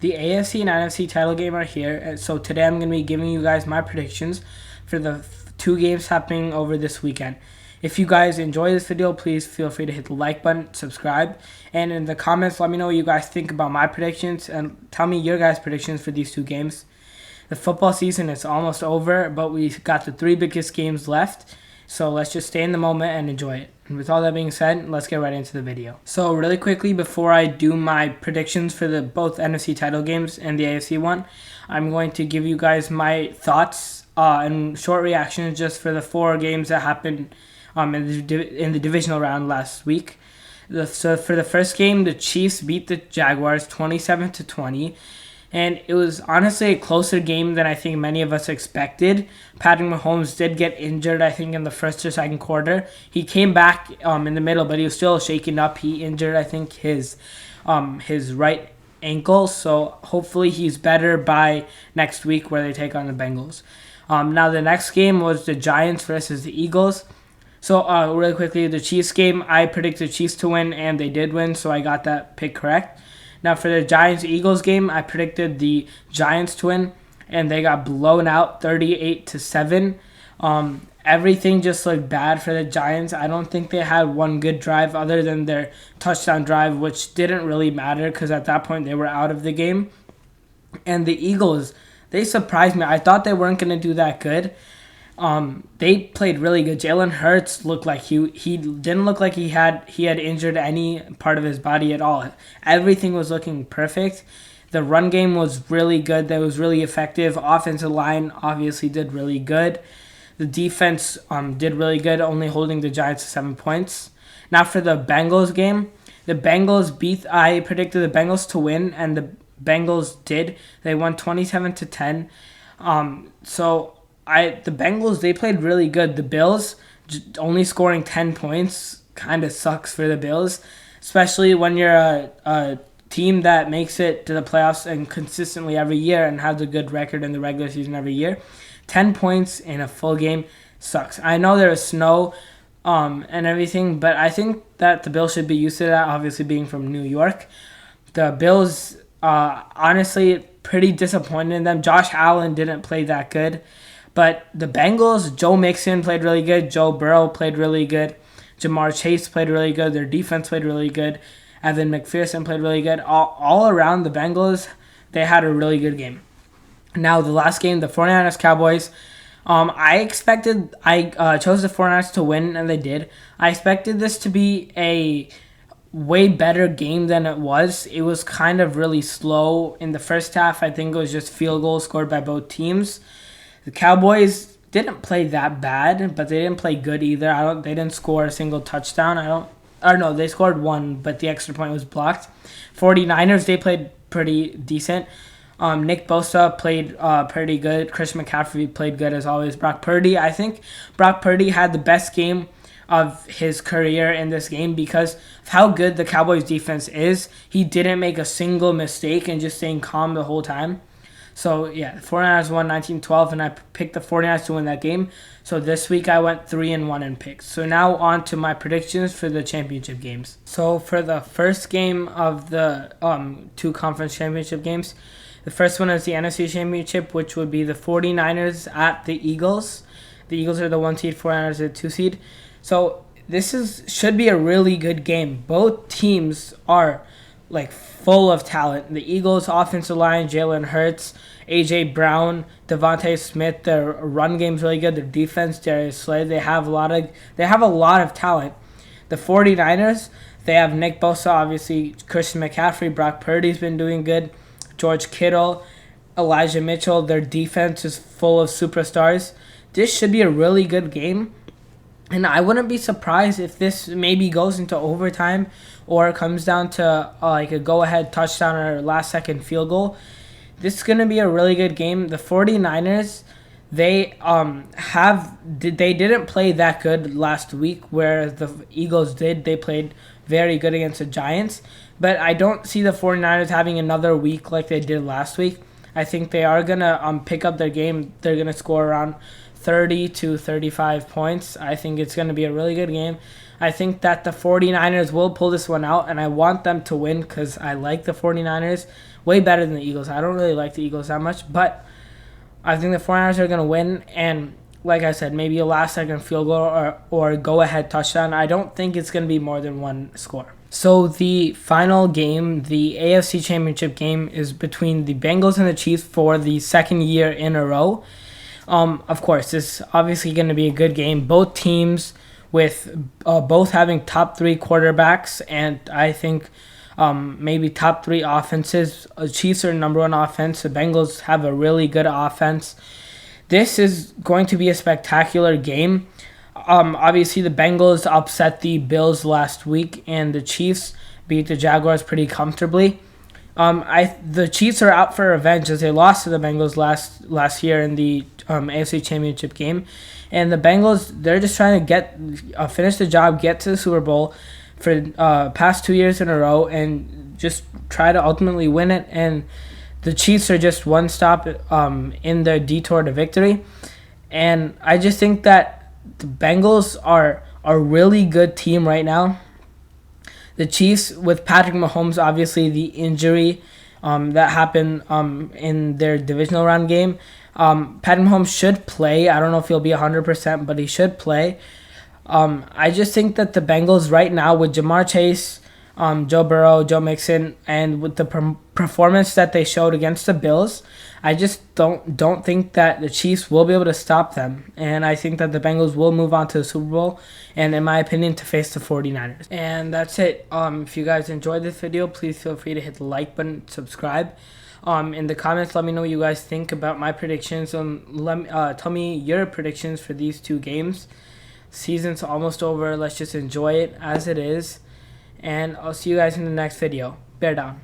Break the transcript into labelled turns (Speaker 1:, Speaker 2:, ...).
Speaker 1: The AFC and NFC title game are here, and so today I'm going to be giving you guys my predictions for the two games happening over this weekend. If you guys enjoy this video, please feel free to hit the like button, subscribe, and in the comments let me know what you guys think about my predictions and tell me your guys' predictions for these two games. The football season is almost over, but we got the three biggest games left. So let's just stay in the moment and enjoy it. And with all that being said, let's get right into the video. So really quickly, before I do my predictions for the both NFC title games and the AFC one, I'm going to give you guys my thoughts and short reactions just for the four games that happened in the divisional round last week. So for the first game, the Chiefs beat the Jaguars 27-20. And it was honestly a closer game than I think many of us expected. Patrick Mahomes did get injured, I think, in the first or second quarter. He came back in the middle, but he was still shaken up. He injured, I think, his right ankle. So hopefully he's better by next week where they take on the Bengals. Now the next game was the Giants versus the Eagles. So really quickly, the Chiefs game, I predicted the Chiefs to win, and they did win, so I got that pick correct. Now for the Giants-Eagles game, I predicted the Giants to win, and they got blown out 38-7. Everything just looked bad for the Giants. I don't think they had one good drive other than their touchdown drive, which didn't really matter because at that point they were out of the game. And the Eagles, they surprised me. I thought they weren't going to do that good. They played really good. Jalen Hurts looked like he didn't look like he had injured any part of his body at all. Everything was looking perfect. The run game was really good. That was really effective. Offensive line obviously did really good. The defense did really good, only holding the Giants to 7 points. Now for the Bengals game, I predicted the Bengals to win, and the Bengals did. They won 27-10. The Bengals, they played really good. The Bills only scoring 10 points kind of sucks for the Bills, especially when you're a team that makes it to the playoffs and consistently every year and has a good record in the regular season every year. 10 points in a full game sucks. I know there is snow and everything, but I think that the Bills should be used to that, obviously being from New York. The Bills, honestly, pretty disappointed in them. Josh Allen didn't play that good. But the Bengals, Joe Mixon played really good. Joe Burrow played really good. Jamar Chase played really good. Their defense played really good. Evan McPherson played really good. All around, the Bengals, they had a really good game. Now, the last game, the 49ers-Cowboys, I chose the 49ers to win, and they did. I expected this to be a way better game than it was. It was kind of really slow in the first half. I think it was just field goals scored by both teams. The Cowboys didn't play that bad, but they didn't play good either. They didn't score a single touchdown. They scored one, but the extra point was blocked. 49ers, they played pretty decent. Nick Bosa played pretty good. Christian McCaffrey played good as always. I think Brock Purdy had the best game of his career in this game because of how good the Cowboys defense is. He didn't make a single mistake and just staying calm the whole time. So, yeah, the 49ers won 19-12, and I picked the 49ers to win that game. So this week I went 3-1 in picks. So now on to my predictions for the championship games. So for the first game of the two conference championship games, the first one is the NFC Championship, which would be the 49ers at the Eagles. The Eagles are the 1 seed, 49ers are the 2 seed. So this should be a really good game. Both teams are full of talent. The Eagles' offensive line, Jalen Hurts, A.J. Brown, Devontae Smith. Their run game's really good. Their defense, Darius Slay. They have a lot of talent. The 49ers, they have Nick Bosa, obviously Christian McCaffrey, Brock Purdy's been doing good, George Kittle, Elijah Mitchell. Their defense is full of superstars. This should be a really good game. And I wouldn't be surprised if this maybe goes into overtime or comes down to a go-ahead touchdown or last-second field goal. This is going to be a really good game. The 49ers, they didn't play that good last week, whereas the Eagles did. They played very good against the Giants. But I don't see the 49ers having another week like they did last week. I think they are going to pick up their game. They're going to score around 30 to 35 points. I think it's going to be a really good game. I think that the 49ers will pull this one out, and I want them to win because I like the 49ers. way better than the Eagles. I don't really like the Eagles that much, but I think the 49ers are going to win. And like I said, maybe a last-second field goal or go-ahead touchdown. I don't think it's going to be more than one score. So the final game, the AFC Championship game, is between the Bengals and the Chiefs for the second year in a row. Of course, this is obviously going to be a good game. Both teams with both having top 3 quarterbacks, and I think maybe top 3 offenses. The Chiefs are number 1 offense. The Bengals have a really good offense. This is going to be a spectacular game. Obviously, the Bengals upset the Bills last week, and the Chiefs beat the Jaguars pretty comfortably. The Chiefs are out for revenge as they lost to the Bengals last year in the AFC Championship game, and the Bengals, they're just trying to finish the job, get to the Super Bowl for past 2 years in a row, and just try to ultimately win it. And the Chiefs are just one stop in their detour to victory, and I just think that the Bengals are a really good team right now. The Chiefs, with Patrick Mahomes, obviously the injury that happened in their divisional round game, Patrick Mahomes should play. I don't know if he'll be 100%, but he should play. I just think that the Bengals right now, with Jamar Chase, Joe Burrow, Joe Mixon, and with the performance that they showed against the Bills, I just don't think that the Chiefs will be able to stop them. And I think that the Bengals will move on to the Super Bowl, and in my opinion, to face the 49ers. And that's it. If you guys enjoyed this video, please feel free to hit the like button, subscribe. In the comments, let me know what you guys think about my predictions. Tell me your predictions for these 2 games. Season's almost over. Let's just enjoy it as it is. And I'll see you guys in the next video. Bear down.